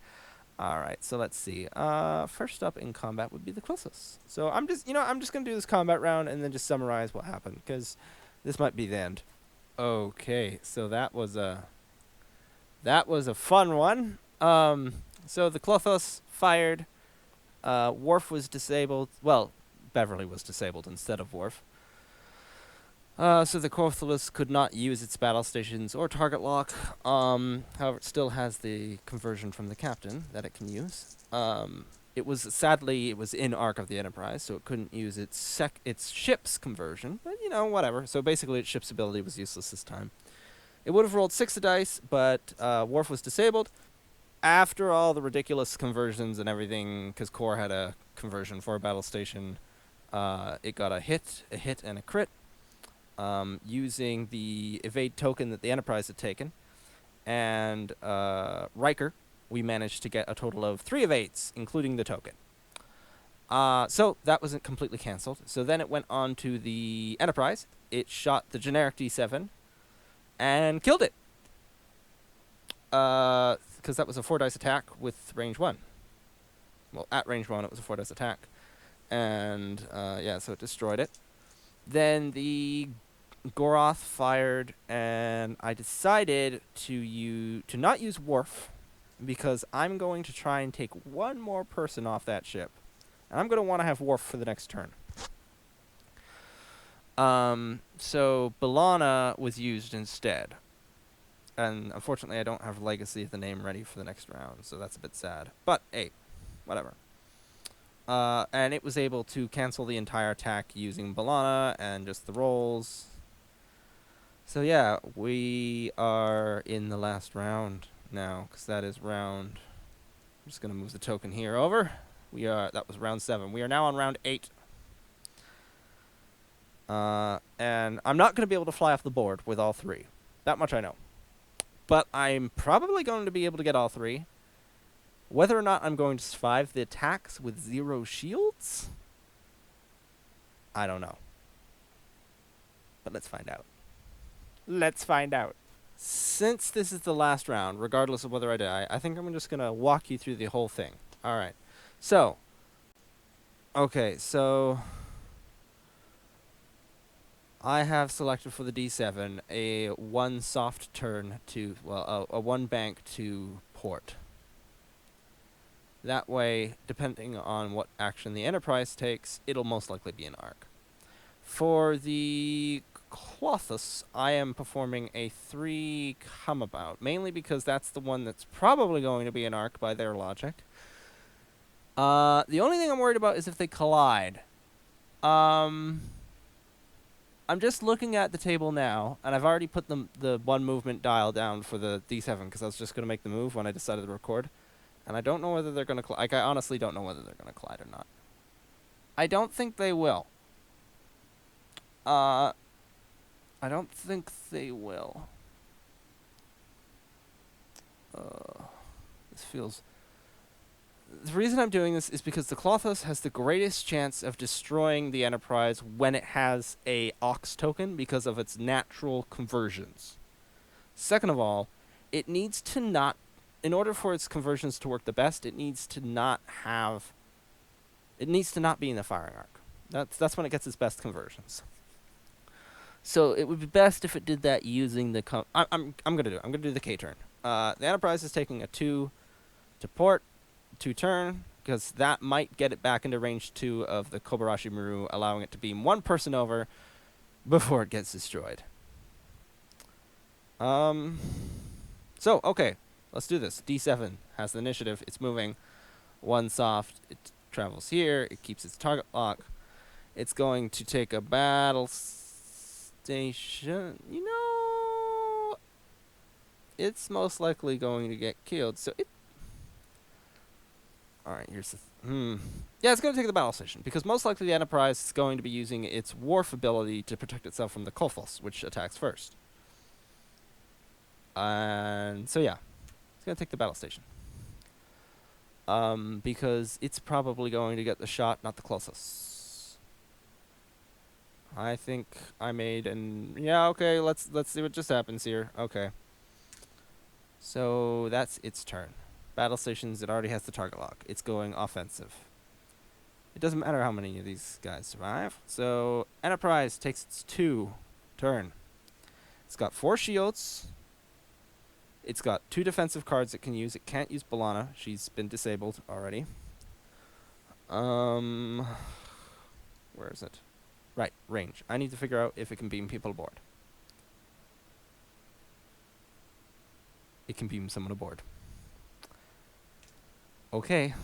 Alright, so let's see. First up in combat would be the Klothos. So I'm just going to do this combat round and then just summarize what happened, because this might be the end. Okay, so that was a fun one. So the Klothos fired. Worf was disabled. Well, Beverly was disabled instead of Worf. So the Klothos could not use its battle stations or target lock. However, it still has the conversion from the captain that it can use. It was in Arc of the Enterprise, so it couldn't use its ship's conversion. But whatever. So basically, its ship's ability was useless this time. It would have rolled 6 of dice, but Worf was disabled. After all the ridiculous conversions and everything, because Core had a conversion for a battle station, it got a hit, and a crit. Using the evade token that the Enterprise had taken, and Riker, we managed to get a total of 3 evades, including the token. So that wasn't completely cancelled. So then it went on to the Enterprise. It shot the generic D7 and killed it. Because that was a 4 dice attack with range 1. Well, at range 1, it was a 4 dice attack. And, so it destroyed it. Then the Goroth fired, and I decided to not use Worf, because I'm going to try and take one more person off that ship. And I'm going to want to have Worf for the next turn. So B'Elanna was used instead. And unfortunately, I don't have Legacy of the name ready for the next round, so that's a bit sad. But, hey, whatever. And it was able to cancel the entire attack using B'Elanna and just the rolls. So yeah, we are in the last round now, because that is round... I'm just going to move the token here over. That was round 7. We are now on round 8. And I'm not going to be able to fly off the board with all 3. That much I know. But I'm probably going to be able to get all 3. Whether or not I'm going to survive the attacks with 0 shields, I don't know. But let's find out. Let's find out. Since this is the last round, regardless of whether I die, I think I'm just going to walk you through the whole thing. Alright. So. Okay, so I have selected for the D7 a 1 soft turn to, a 1 bank to port. That way, depending on what action the Enterprise takes, it'll most likely be an arc. For the Klothos, I am performing a 3 come about, mainly because that's the one that's probably going to be an arc by their logic. The only thing I'm worried about is if they collide. I'm just looking at the table now, and I've already put the 1 movement dial down for the D7, because I was just going to make the move when I decided to record. And I don't know whether they're going to... I honestly don't know whether they're going to collide or not. I don't think they will. I don't think they will. This feels The reason I'm doing this is because the Klothos has the greatest chance of destroying the Enterprise when it has a Ox token because of its natural conversions. Second of all, it needs to not, in order for its conversions to work the best, it needs to not be in the firing arc. That's when it gets its best conversions. So it would be best if it did that using the I'm gonna do the K turn. The Enterprise is taking a 2 to port, 2 turn, because that might get it back into range 2 of the Kobayashi Maru, allowing it to beam one person over before it gets destroyed. So, okay, let's do this. D7 has the initiative. It's moving 1 soft. It travels here. It keeps its target lock. It's going to take a battle station. You know, it's most likely going to get killed. So it... Alright, here's the... Yeah, it's going to take the battle station, because most likely the Enterprise is going to be using its Wharf ability to protect itself from the Kolfos, which attacks first. And so yeah, it's going to take the battle station. Because it's probably going to get the shot, not the Klothos. I think I made an... Yeah, okay, let's see what just happens here. Okay. So that's its turn. Battle stations, it already has the target lock. It's going offensive. It doesn't matter how many of these guys survive. So Enterprise takes its 2 turn. It's got 4 shields. It's got 2 defensive cards it can use. It can't use B'Elanna. She's been disabled already. Where is it? Right, range. I need to figure out if it can beam people aboard. It can beam someone aboard. Okay.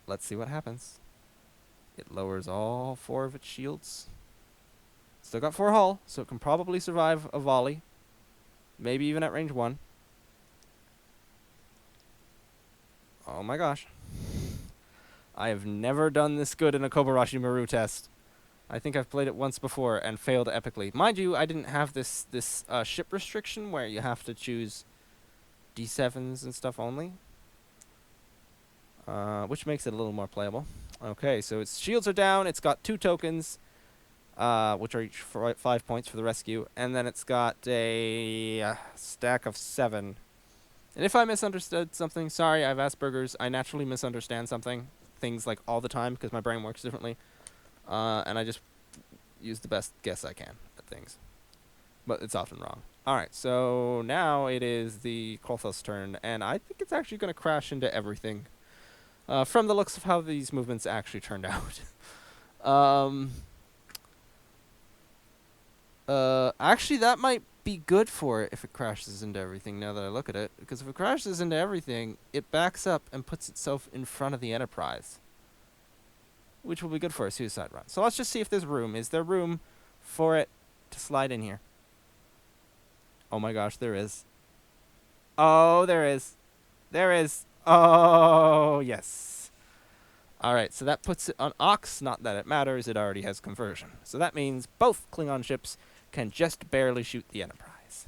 Let's see what happens. It lowers all 4 of its shields. Still got 4 hull, so it can probably survive a volley. Maybe even at range 1. Oh my gosh. I have never done this good in a Kobayashi Maru test. I think I've played it once before and failed epically. Mind you, I didn't have this ship restriction where you have to choose D7s and stuff only. Which makes it a little more playable. Okay, so its shields are down. It's got 2 tokens, which are each 5 points for the rescue. And then it's got a stack of 7. And if I misunderstood something, sorry, I have Asperger's. I naturally misunderstand things like all the time because my brain works differently. And I just use the best guess I can at things. But it's often wrong. Alright, so now it is the Kolthos' turn, and I think it's actually going to crash into everything. From the looks of how these movements actually turned out. Actually, that might be good for it if it crashes into everything, now that I look at it. Because if it crashes into everything, it backs up and puts itself in front of the Enterprise. Which will be good for a suicide run. So let's just see if there's room. Is there room for it to slide in here? Oh my gosh, there is. Oh, there is. There is. Oh, yes. Alright, so that puts it on Ox. Not that it matters, it already has conversion. So that means both Klingon ships can just barely shoot the Enterprise.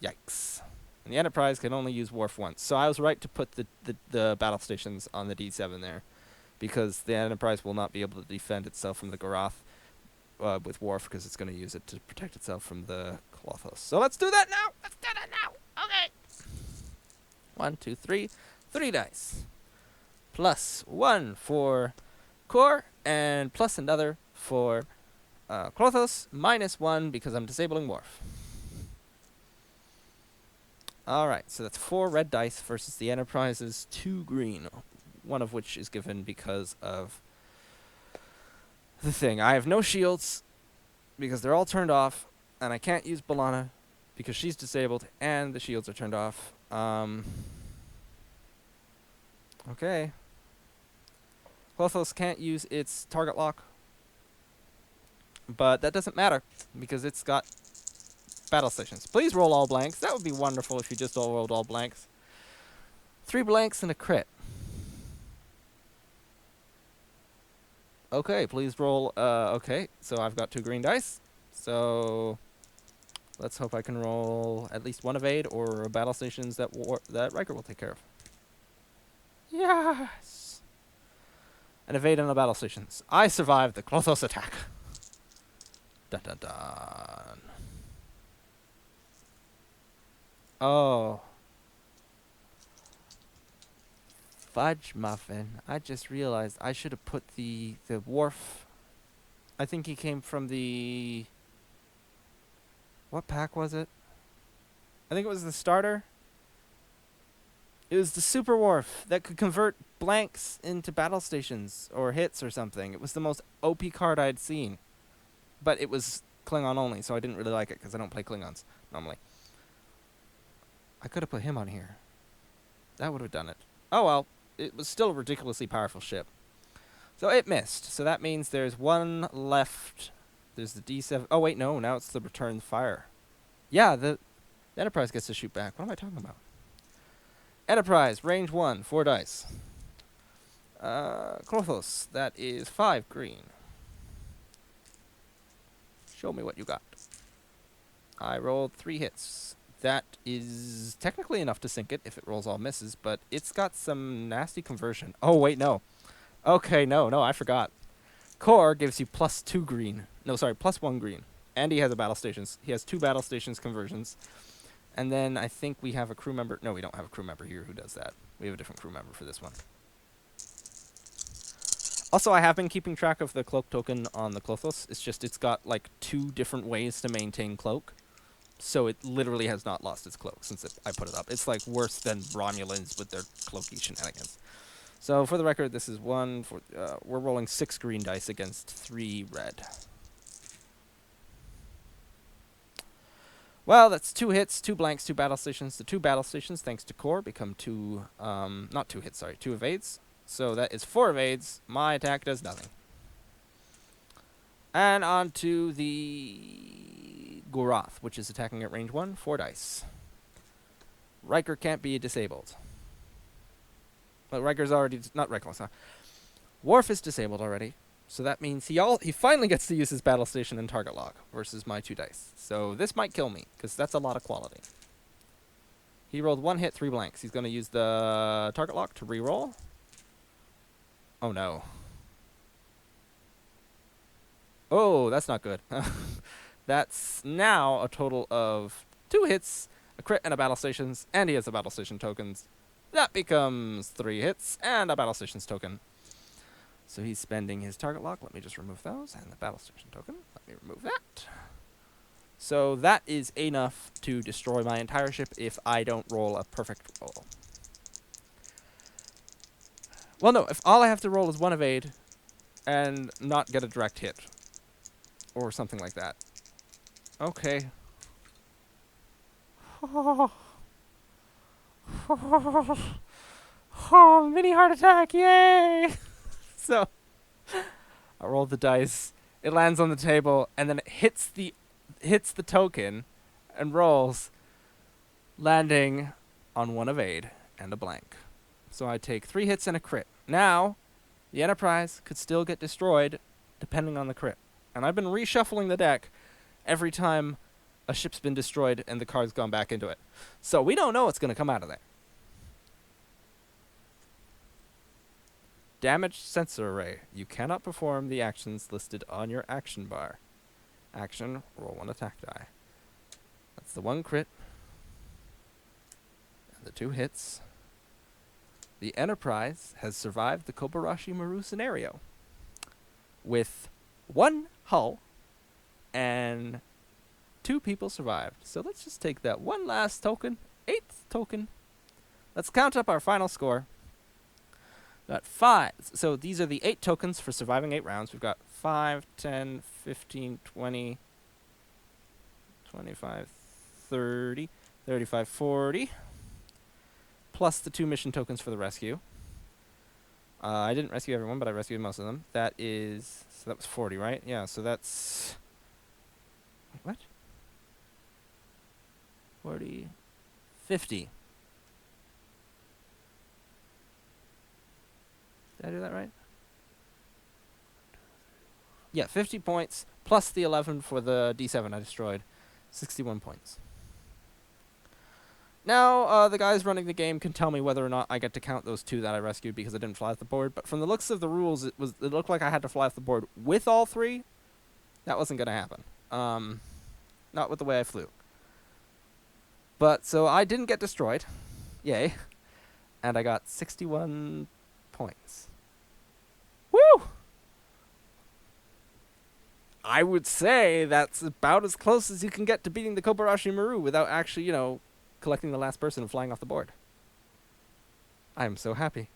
Yikes. And the Enterprise can only use Wharf once. So I was right to put the battle stations on the D7 there. Because the Enterprise will not be able to defend itself from the Garath with Wharf, because it's going to use it to protect itself from the Klothos. So let's do that now! Let's do that now! Okay! 1, 2, 3. 3 dice. Plus 1 for Core, and plus another for Klothos, minus 1 because I'm disabling Wharf. Alright, so that's 4 red dice versus the Enterprise's 2 green. One of which is given because of the thing. I have no shields because they're all turned off, and I can't use B'Elanna because she's disabled and the shields are turned off. Okay. Klothos can't use its target lock, but that doesn't matter because it's got battle stations. Please roll all blanks. That would be wonderful if you just all rolled all blanks. 3 blanks and a crit. Okay, please roll. Okay, so I've got 2 green dice. So Let's hope I can roll at least one evade or battle stations that Riker will take care of. Yes! An evade and a battle stations. I survived the Klothos attack. Dun dun dun. Oh. Fudge muffin. I just realized I should have put the Worf. I think he came from the... What pack was it? I think it was the starter. It was the Super Worf that could convert blanks into battle stations or hits or something. It was the most OP card I'd seen. But it was Klingon only, so I didn't really like it because I don't play Klingons normally. I could have put him on here. That would have done it. Oh well, it was still a ridiculously powerful ship. So it missed. So that means there's one left. There's the D7. Oh wait, no, now it's the return fire. Yeah, the Enterprise gets to shoot back. What am I talking about? Enterprise, range 1, 4 dice. Klothos, that is 5 green. Show me what you got. I rolled 3 hits. That is technically enough to sink it if it rolls all misses, but it's got some nasty conversion. Oh, wait, no. Okay, no, I forgot. Core gives you +2 green. No, sorry, +1 green. And he has a battle stations. He has 2 battle stations conversions. And then I think we have a crew member. No, we don't have a crew member here who does that. We have a different crew member for this one. Also, I have been keeping track of the cloak token on the Klothos. It's just it's got like 2 different ways to maintain cloak. So it literally has not lost its cloak since I put it up. It's like worse than Romulans with their cloaky shenanigans. So for the record, this is one for we're rolling 6 green dice against 3 red. Well, that's 2 hits, 2 blanks, 2 battle stations. The 2 battle stations, thanks to Core, become 2, not 2 hits, sorry, 2 evades. So that is 4 evades. My attack does nothing. And on to the Gurath, which is attacking at range 1, 4 dice. Riker can't be disabled. Well, Riker's already, not Riker, sorry. Worf is disabled already. So that means he finally gets to use his battle station and target lock versus my 2 dice. So this might kill me, because that's a lot of quality. He rolled 1 hit, 3 blanks. He's going to use the target lock to re-roll. Oh no. Oh, that's not good. That's now a total of 2 hits, a crit, and a battle stations, and he has the battle station tokens. That becomes 3 hits and a battle stations token. So he's spending his target lock. Let me just remove those. And the battle station token. Let me remove that. So that is enough to destroy my entire ship if I don't roll a perfect roll. Well, no. If all I have to roll is 1 evade and not get a direct hit. Or something like that. Okay. Oh, mini heart attack. Yay! So, I roll the dice. It lands on the table, and then it hits the token, and rolls, landing on 1 evade and a blank. So I take 3 hits and a crit. Now, the Enterprise could still get destroyed, depending on the crit. And I've been reshuffling the deck every time a ship's been destroyed and the card's gone back into it. So we don't know what's going to come out of there. Damaged sensor array. You cannot perform the actions listed on your action bar. Action, roll 1 attack die. That's the 1 crit. And the 2 hits. The Enterprise has survived the Kobayashi Maru scenario. With 1 hull and 2 people survived. So let's just take that 1 last token. 8th token. Let's count up our final score. Got 5. So these are the 8 tokens for surviving 8 rounds. We've got 5, 10, 15, 20, 25, 30, 35, 40. Plus the 2 mission tokens for the rescue. I didn't rescue everyone, but I rescued most of them. That is... So that was 40, right? Yeah, so that's... Wait, what? 40... 50. Did I do that right? Yeah, 50 points, plus the 11 for the D7 I destroyed. 61 points. Now, the guys running the game can tell me whether or not I get to count those 2 that I rescued because I didn't fly off the board. But from the looks of the rules, it looked like I had to fly off the board with all 3. That wasn't going to happen. Not with the way I flew. But, so I didn't get destroyed. Yay. And I got 61 points. Woo! I would say that's about as close as you can get to beating the Kobayashi Maru without actually, collecting the last person and flying off the board. I am so happy.